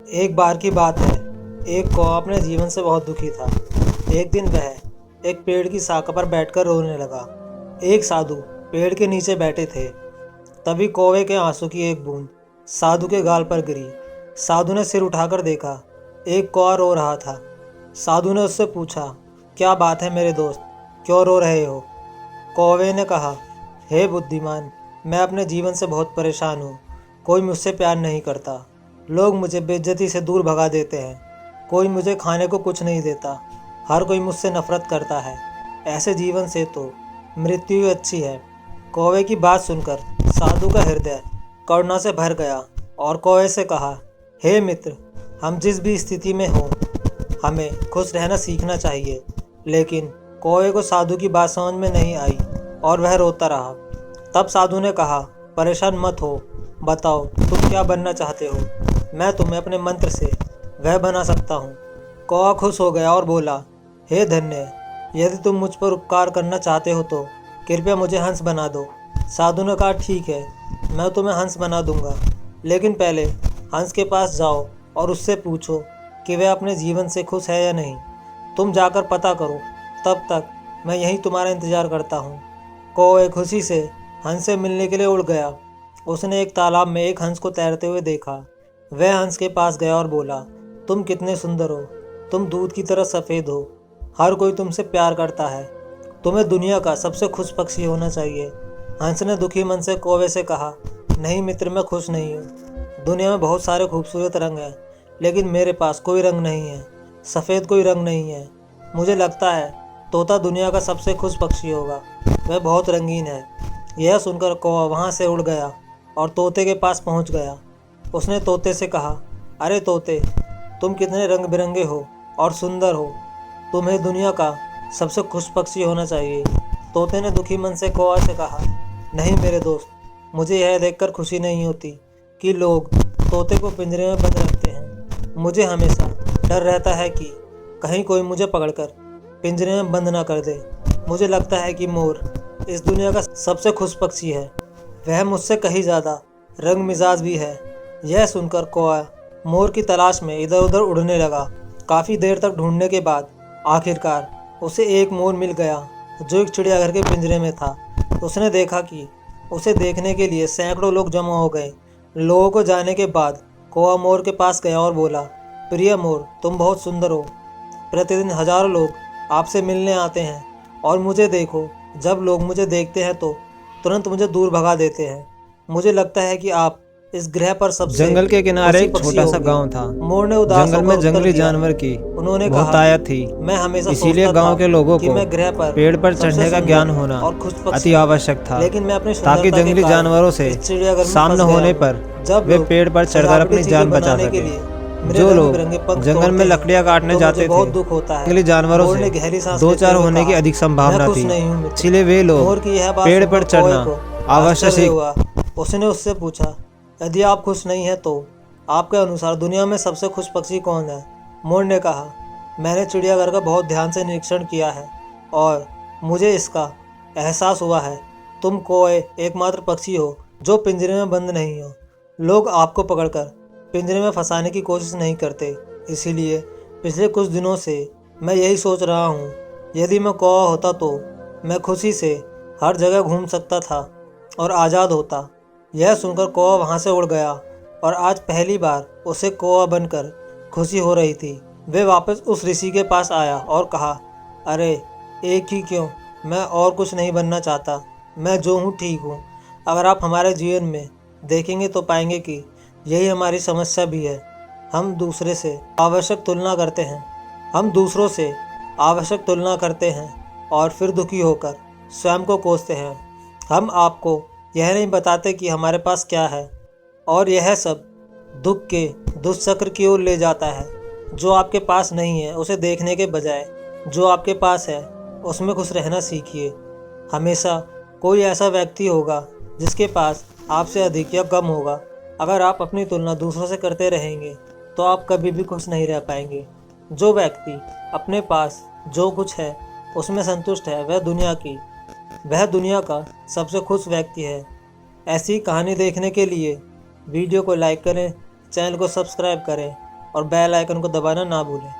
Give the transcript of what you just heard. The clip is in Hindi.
एक बार की बात है। एक कौवा अपने जीवन से बहुत दुखी था। एक दिन वह एक पेड़ की शाखा पर बैठकर रोने लगा। एक साधु पेड़ के नीचे बैठे थे। तभी कौवे के आंसू की एक बूंद साधु के गाल पर गिरी। साधु ने सिर उठाकर देखा, एक कौवा रो रहा था। साधु ने उससे पूछा, क्या बात है मेरे दोस्त, क्यों रो रहे हो? कौवे ने कहा, हे बुद्धिमान, मैं अपने जीवन से बहुत परेशान हूँ। कोई मुझसे प्यार नहीं करता, लोग मुझे बेइज्जती से दूर भगा देते हैं, कोई मुझे खाने को कुछ नहीं देता, हर कोई मुझसे नफरत करता है। ऐसे जीवन से तो मृत्यु ही अच्छी है। कौवे की बात सुनकर साधु का हृदय करुणा से भर गया और कौवे से कहा, हे मित्र, हम जिस भी स्थिति में हों, हमें खुश रहना सीखना चाहिए। लेकिन कौवे को साधु की बात समझ में नहीं आई और वह रोता रहा। तब साधु ने कहा, परेशान मत हो, बताओ तुम क्या बनना चाहते हो, मैं तुम्हें अपने मंत्र से वह बना सकता हूँ। कौवा खुश हो गया और बोला, हे धन्य, यदि तुम मुझ पर उपकार करना चाहते हो तो कृपया मुझे हंस बना दो। साधु ने कहा, ठीक है, मैं तुम्हें हंस बना दूंगा, लेकिन पहले हंस के पास जाओ और उससे पूछो कि वह अपने जीवन से खुश है या नहीं। तुम जाकर पता करो, तब तक मैं यहीं तुम्हारा इंतजार करता हूँ। कौवे खुशी से हंस से मिलने के लिए उड़ गया। उसने एक तालाब में एक हंस को तैरते हुए देखा। वह हंस के पास गया और बोला, तुम कितने सुंदर हो, तुम दूध की तरह सफ़ेद हो, हर कोई तुमसे प्यार करता है, तुम्हें दुनिया का सबसे खुश पक्षी होना चाहिए। हंस ने दुखी मन से कौवे से कहा, नहीं मित्र, मैं खुश नहीं हूँ। दुनिया में बहुत सारे खूबसूरत रंग हैं, लेकिन मेरे पास कोई रंग नहीं है, सफ़ेद कोई रंग नहीं है। मुझे लगता है तोता दुनिया का सबसे खुश पक्षी होगा, वह बहुत रंगीन है। यह सुनकर कौवा वहाँ से उड़ गया और तोते के पास पहुँच गया। उसने तोते से कहा, अरे तोते, तुम कितने रंग बिरंगे हो और सुंदर हो, तुम्हें दुनिया का सबसे खुश पक्षी होना चाहिए। तोते ने दुखी मन से कौवा से कहा, नहीं मेरे दोस्त, मुझे यह देखकर खुशी नहीं होती कि लोग तोते को पिंजरे में बंद रखते हैं। मुझे हमेशा डर रहता है कि कहीं कोई मुझे पकड़कर पिंजरे में बंद ना कर दे। मुझे लगता है कि मोर इस दुनिया का सबसे खुश पक्षी है, वह मुझसे कहीं ज़्यादा रंग मिजाज भी है। यह सुनकर कौवा मोर की तलाश में इधर उधर उड़ने लगा। काफ़ी देर तक ढूंढने के बाद आखिरकार उसे एक मोर मिल गया जो एक चिड़ियाघर के पिंजरे में था। उसने देखा कि उसे देखने के लिए सैकड़ों लोग जमा हो गए। लोगों को जाने के बाद कौवा मोर के पास गया और बोला, प्रिय मोर, तुम बहुत सुंदर हो, प्रतिदिन हजारों लोग आपसे मिलने आते हैं और मुझे देखो, जब लोग मुझे देखते हैं तो तुरंत मुझे दूर भगा देते हैं। मुझे लगता है कि आप इस ग्रह पर सबसे जंगल के किनारे एक पक्षी छोटा सा होंगे। गांव था। मोर ने उदास जंगल होकर में उत्तर जंगली दिया। जानवर की उन्होंने कहा, बहुतायत थी, मैं हमेशा इसीलिए सोचता गांव था के लोगों कि को मैं ग्रह पर पेड़ पर सबसे चढ़ने का सुंदर ज्ञान होना और खुश पक्षी अति हूँ। आवश्यक था, लेकिन मैं अपनी ताकि सुंदरता के जंगली कारण जानवरों से इस चिड़ियाघर में सामना फंस होने गया पर हूँ। जब वे लोग पेड़ पर चढ़कर सजावटी अपनी चीजें जान बचा बनाने के सके। लिए मेरे जो रंग लोग बिरंगे पंख जंगल तोड़ते में हैं, लकड़ियां काटने तो मुझे जाते थे, बहुत दुख होता है। जंगली जानवरों मोर से ने गहरी सांस दो लेते चार हुए होने की कहा, अधिक मैं संभावना खुश थी, नहीं हूँ मित्र। इसीलिए वे मोर लोग की यह बात पेड़ पर सुनकर कौवे चढ़ना को अवश्य आश्चर्य सीख। हुआ। उसने उससे पूछा, यदि आप खुश नहीं हैं तो आपके अनुसार दुनिया में सबसे खुश पक्षी कौन है? मोर ने कहा, मैंने चिड़ियाघर का बहुत ध्यान से निरीक्षण किया है और मुझे इसका एहसास हुआ है, तुम कौवे एकमात्र पक्षी हो जो पिंजरे में बंद नहीं हो। लोग आपको पकड़कर पिंजरे में फंसाने की कोशिश नहीं करते। इसीलिए पिछले कुछ दिनों से मैं यही सोच रहा हूँ, यदि मैं कौवा होता तो मैं खुशी से हर जगह घूम सकता था और आज़ाद होता। यह सुनकर कौवा वहाँ से उड़ गया और आज पहली बार उसे कौवा बनकर खुशी हो रही थी। वे वापस उस ऋषि के पास आया और कहा, अरे एक ही क्यों, मैं और कुछ नहीं बनना चाहता, मैं जो हूँ ठीक हूँ। अगर आप हमारे जीवन में देखेंगे तो पाएंगे कि यही हमारी समस्या भी है। हम दूसरों से आवश्यक तुलना करते हैं और फिर दुखी होकर स्वयं को कोसते हैं। हम आपको यह नहीं बताते कि हमारे पास क्या है और यह सब दुख के दुष्चक्र की ओर ले जाता है। जो आपके पास नहीं है उसे देखने के बजाय जो आपके पास है उसमें खुश रहना सीखिए। हमेशा कोई ऐसा व्यक्ति होगा जिसके पास आपसे अधिक या कम होगा। अगर आप अपनी तुलना दूसरों से करते रहेंगे तो आप कभी भी खुश नहीं रह पाएंगे। जो व्यक्ति अपने पास जो कुछ है उसमें संतुष्ट है वह दुनिया का सबसे खुश व्यक्ति है। ऐसी कहानी देखने के लिए वीडियो को लाइक करें, चैनल को सब्सक्राइब करें और बेल आइकन को दबाना ना भूलें।